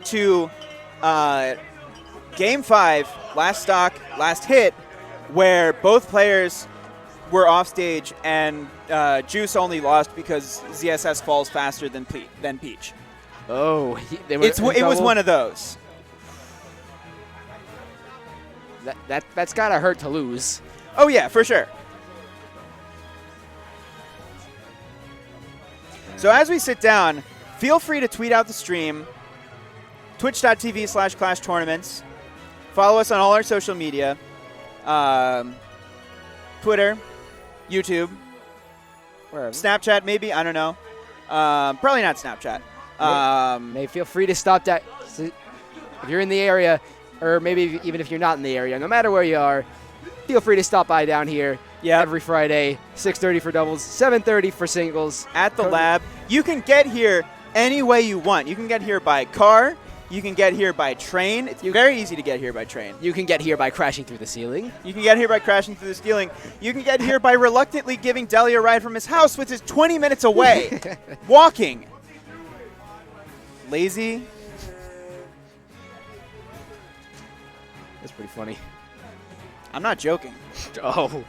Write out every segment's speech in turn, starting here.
to Game 5, last stock, last hit, where both players were off stage and Juice only lost because ZSS falls faster than Peach. Oh, it was one of those. That's gotta hurt to lose. Oh yeah, for sure. So as we sit down, feel free to tweet out the stream, twitch.tv/Clash Tournaments. Follow us on all our social media, Twitter, YouTube, Wherever. Snapchat maybe, I don't know. Probably not Snapchat. May feel free to stop that. If you're in the area, or maybe even if you're not in the area, no matter where you are, feel free to stop by down here every Friday, 6:30 for doubles, 7:30 for singles. At the lab. You can get here any way you want. You can get here by car. You can get here by train. It's very easy to get here by train. You can get here by crashing through the ceiling. You can get here by crashing through the ceiling. You can get here by reluctantly giving Deli a ride from his house, which is 20 minutes away. Walking. Lazy. That's pretty funny. I'm not joking. Oh.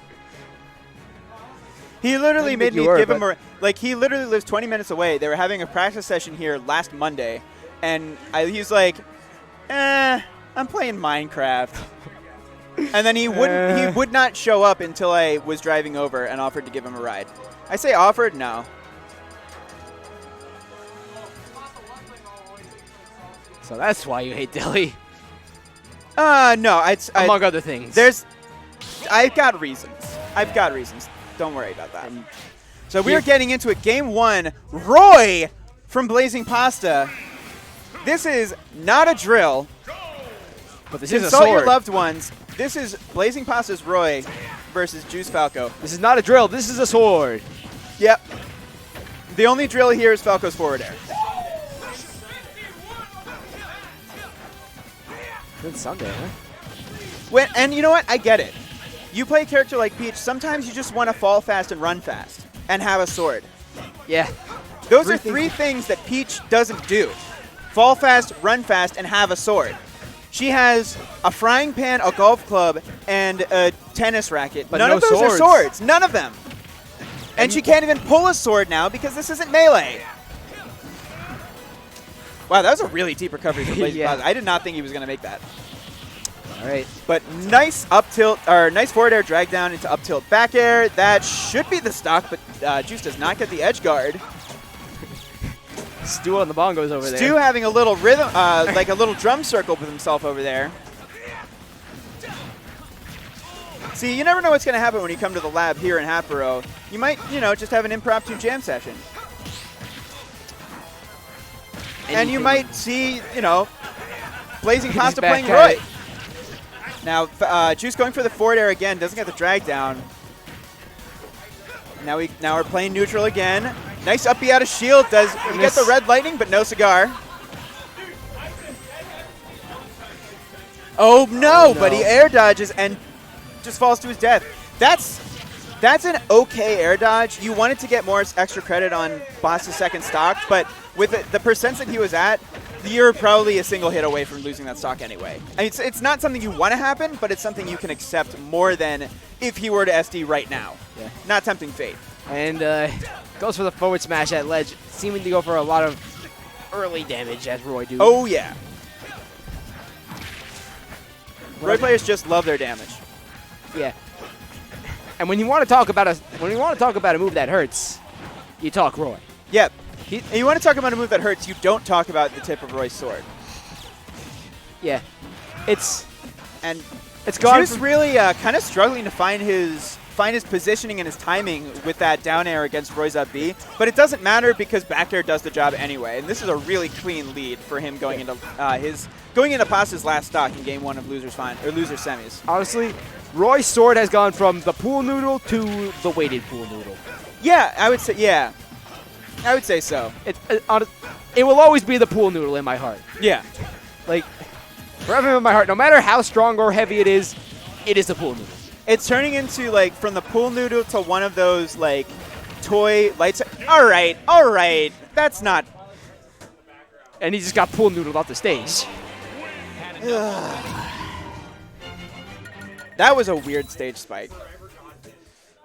He literally made me give him he literally lives 20 minutes away. They were having a practice session here last Monday, and he was like, I'm playing Minecraft. And then he would not show up until I was driving over and offered to give him a ride. I say offered? No. So that's why you hate Deli. No. Among other things. I've got reasons. Don't worry about that. So we are getting into it. Game 1, Roy from Blazing Pasta. This is not a drill. But this is a Consult sword. your loved ones. This is Blazing Pasta's Roy versus Juice Falco. This is not a drill. This is a sword. Yep. The only drill here is Falco's forward air. Good Sunday, huh? And you know what? I get it. You play a character like Peach, sometimes you just want to fall fast and run fast and have a sword. Yeah. Those are three things that Peach doesn't do. Fall fast, run fast, and have a sword. She has a frying pan, a golf club, and a tennis racket. But None of those are swords. None of them. And she can't even pull a sword now because this isn't melee. Wow, that was a really deep recovery for Blazing Pasta. I did not think he was going to make that. All right. But nice up tilt, or nice forward air drag down into up tilt back air. That should be the stock, but Juice does not get the edge guard. Stu on the bongos over there. Stu having a little rhythm, like a little drum circle with himself over there. See, you never know what's going to happen when you come to the lab here in Hatboro. You might, just have an impromptu jam session. And you might see, Blazing Pasta playing Roy. Now, Juice going for the forward air again, doesn't get the drag down. Now we're playing neutral again. Nice up B out of shield. You get the red lightning, but no cigar. Oh no, but he air dodges and just falls to his death. That's an okay air dodge. You wanted to get more extra credit on Boss's second stock, but with the percents that he was at, you're probably a single hit away from losing that stock anyway. I mean, it's not something you want to happen, but it's something you can accept more than if he were to SD right now. Yeah. Not tempting fate. And goes for the forward smash at ledge, seeming to go for a lot of early damage as Roy do. Oh yeah. Roy players just love their damage. Yeah. And when you want to talk about a move that hurts, you talk Roy. Yep. And you want to talk about a move that hurts, you don't talk about the tip of Roy's sword. Yeah. It's gone. Juice really kind of struggling to find his positioning and his timing with that down air against Roy's up B, but it doesn't matter because back air does the job anyway. And this is a really clean lead for him going into Pasta's last stock in Game 1 of loser semis. Honestly, Roy's sword has gone from the pool noodle to the weighted pool noodle. Yeah, I would say so. It will always be the pool noodle in my heart. Yeah. Like, forever in my heart, no matter how strong or heavy it is the pool noodle. It's turning into, from the pool noodle to one of those, toy lights. All right. That's not... And he just got pool noodled off the stage. That was a weird stage spike.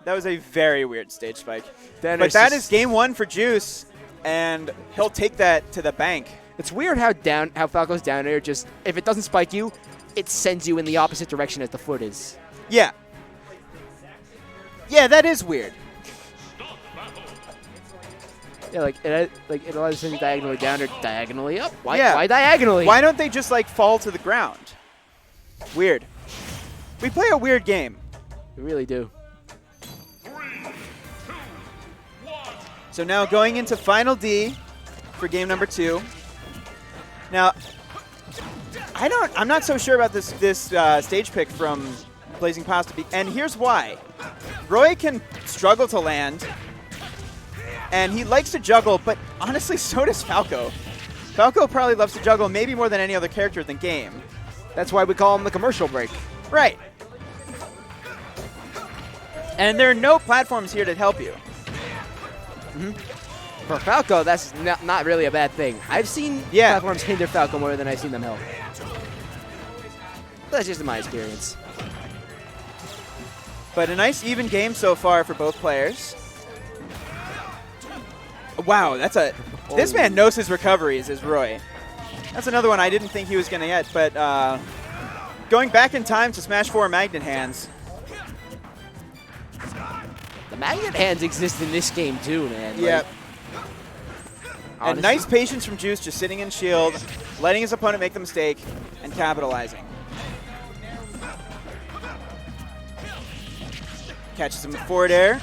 That was a very weird stage spike. But that is game 1 for Juice, and he'll take that to the bank. It's weird how Falco's down air just, if it doesn't spike you, it sends you in the opposite direction as the foot is. Yeah. Yeah, that is weird. Yeah, like it allows you to send diagonally down or diagonally up. Why Yeah. diagonally? Why don't they just like fall to the ground? Weird. We play a weird game. We really do. So now going into Final D for game number 2. Now, I'm not so sure about this stage pick from Blazing Pasta, and here's why. Roy can struggle to land, and he likes to juggle, but honestly, so does Falco. Falco probably loves to juggle maybe more than any other character in the game. That's why we call him the commercial break. Right. And there are no platforms here to help you. For Falco, that's not really a bad thing. I've seen platforms hinder Falco more than I've seen them help. That's just my experience. But a nice even game so far for both players. Wow, this man knows his recoveries, is Roy. That's another one I didn't think he was going to get, but going back in time to smash 4 magnet hands. The magnet hands exist in this game too, man. Yeah. Like, and nice patience from Juice, just sitting in shield, letting his opponent make the mistake, and capitalizing. Catches him with forward air.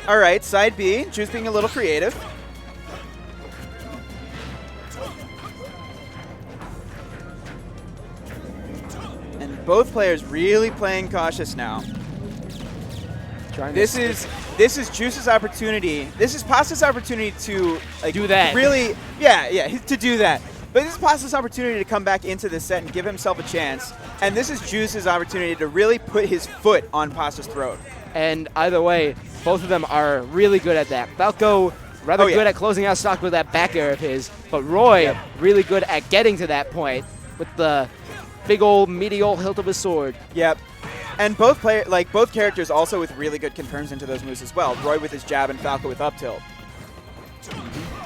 All right, side B, Juice being a little creative. And both players really playing cautious now. This is Juice's opportunity. This is Pasta's opportunity to do that. Really, to do that. But this is Pasta's opportunity to come back into this set and give himself a chance. And this is Juice's opportunity to really put his foot on Pasta's throat. And either way, both of them are really good at that. Falco, rather good at closing out stock with that back air of his, but Roy, really good at getting to that point with the big old meaty old hilt of his sword. Yep. And both characters also with really good confirms into those moves as well. Roy with his jab and Falco with up tilt.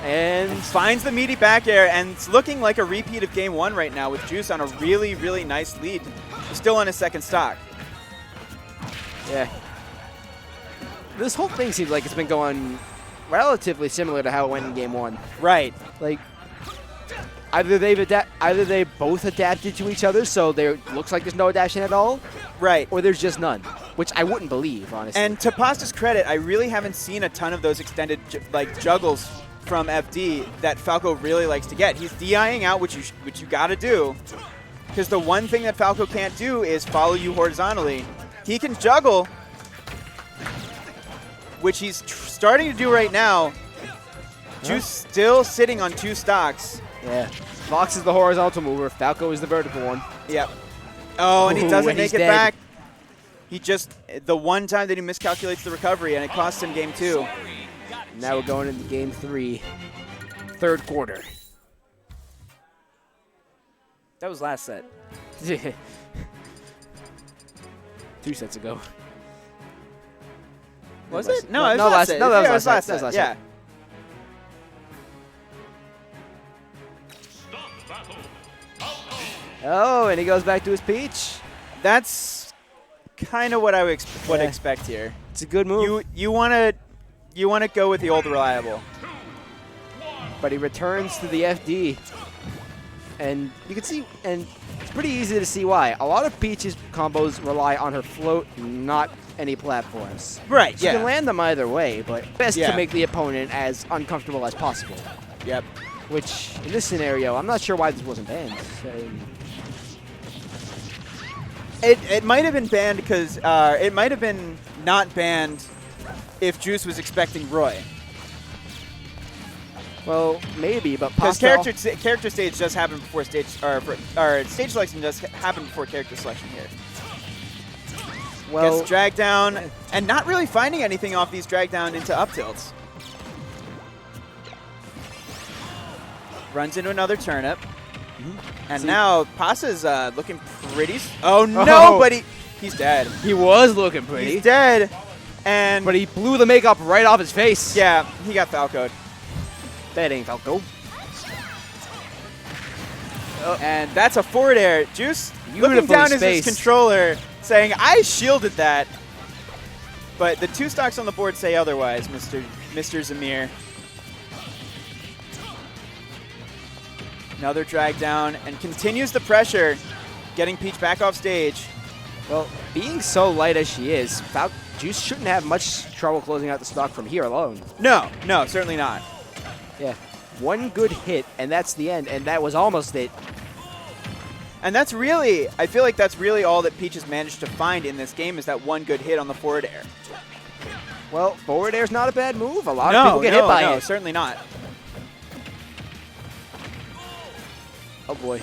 And finds the meaty back air, and it's looking like a repeat of game 1 right now with Juice on a really, really nice lead. He's still on his second stock. Yeah. This whole thing seems like it's been going relatively similar to how it went in game 1. Right. Like, either they both adapted to each other, so there looks like there's no adaptation at all. Right. Or there's just none, which I wouldn't believe, honestly. And to Pasta's credit, I really haven't seen a ton of those extended juggles from FD that Falco really likes to get. He's DIing out, which you got to do, because the one thing that Falco can't do is follow you horizontally. He can juggle, which he's starting to do right now. Juice still sitting on 2 stocks. Yeah. Fox is the horizontal mover. Falco is the vertical one. Yep. Oh, and he doesn't make it dead. back. He just, the one time that he miscalculates the recovery, and it costs him game 2. Now we're going into game 3, third quarter. That was last set. 2 sets ago. Was it? No, that was last set. Yeah. Oh, and he goes back to his peach. That's kind of what I would expect here. It's a good move. You want to go with the old reliable. But he returns to the FD. And you can see, and it's pretty easy to see why. A lot of Peach's combos rely on her float, not any platforms. Right, You can land them either way, but best to make the opponent as uncomfortable as possible. Yep. Which, in this scenario, I'm not sure why this wasn't banned. It might have been banned because it might have been not banned if Juice was expecting Roy. Well, maybe, but because character stage does happen before stage, or stage selection does happen before character selection here. Well, gets dragged down and not really finding anything off these drag down into up tilts. Runs into another turnip. And See? now Pasa's looking pretty. Oh no, but he's dead. He was looking pretty. He's dead. And But he blew the makeup right off his face. yeah, he got Falco'd. That ain't Falco. And that's a forward air. Juice looking Beautifully down at his spaced. controller, saying, I shielded that. But the 2 stocks on the board say otherwise, Mr. Zamir. Another drag down and continues the pressure, getting Peach back off stage. Well, being so light as she is, Juice shouldn't have much trouble closing out the stock from here alone. No, certainly not. Yeah. One good hit, and that's the end, and that was almost it. And that's really, I feel like that's really all that Peach has managed to find in this game is that one good hit on the forward air. Well, forward air's not a bad move. A lot of people get hit by No, it. certainly not. Oh boy.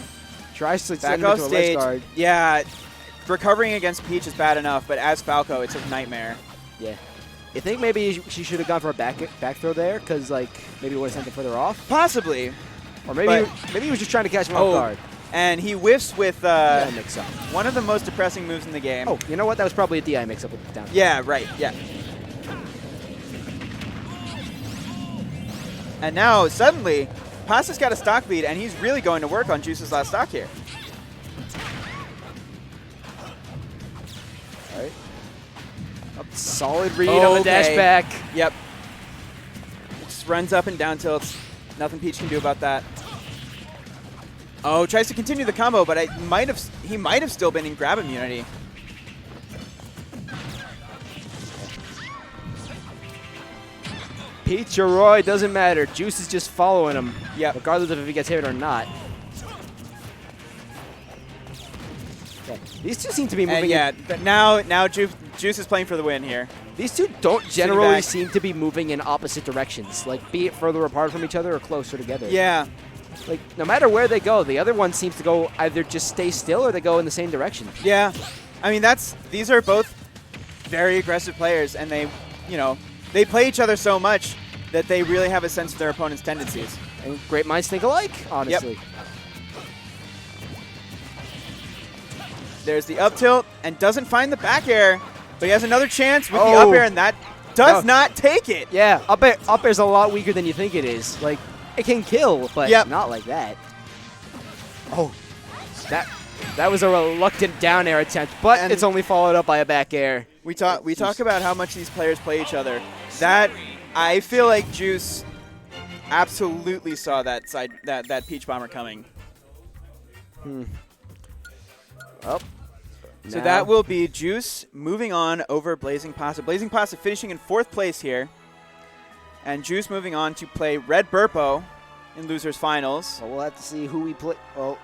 Tries to Back send him off into a ledge stage. guard. Yeah, recovering against Peach is bad enough, but as Falco, it's a nightmare. Yeah. You think maybe she should have gone for a back throw there? Because, like, maybe it would have sent it further off? Possibly. Or maybe he was just trying to catch him off guard. And he whiffs with DI mix-up. one of the most depressing moves in the game. Oh, you know what? That was probably a DI mix-up with the down. Yeah, right, yeah. And now, suddenly, Pasa's got a stock lead, and he's really going to work on Juice's last stock here. All right. Solid read on the dash back. Yep. It just runs up and down tilts. Nothing Peach can do about that. Oh, tries to continue the combo, but he might have still been in grab immunity. Peach or Roy, doesn't matter. Juice is just following him, Yep. regardless of if he gets hit or not. Okay. These two seem to be moving. And yeah, but now Juice is playing for the win here. These two don't generally back. seem to be moving in opposite directions, like be it further apart from each other or closer together. Yeah. Like, no matter where they go, the other one seems to go either just stay still or they go in the same direction. Yeah. I mean, these are both very aggressive players, and they play each other so much that they really have a sense of their opponent's tendencies. And great minds think alike, honestly. Yep. There's the up tilt, and doesn't find the back air, but he has another chance with the up air, and that does not take it. Yeah, up air's a lot weaker than you think it is. Like, it can kill, but not like that. Oh, that was a reluctant down air attempt, but And it's only followed up by a back air. We talk about how much these players play each other. That I feel like Juice absolutely saw that Peach Bomber coming. Oh. So that will be Juice moving on over Blazing Pasta. Blazing Pasta finishing in 4th place here. And Juice moving on to play Red Burpo in Losers Finals. So we'll have to see who we play. Oh,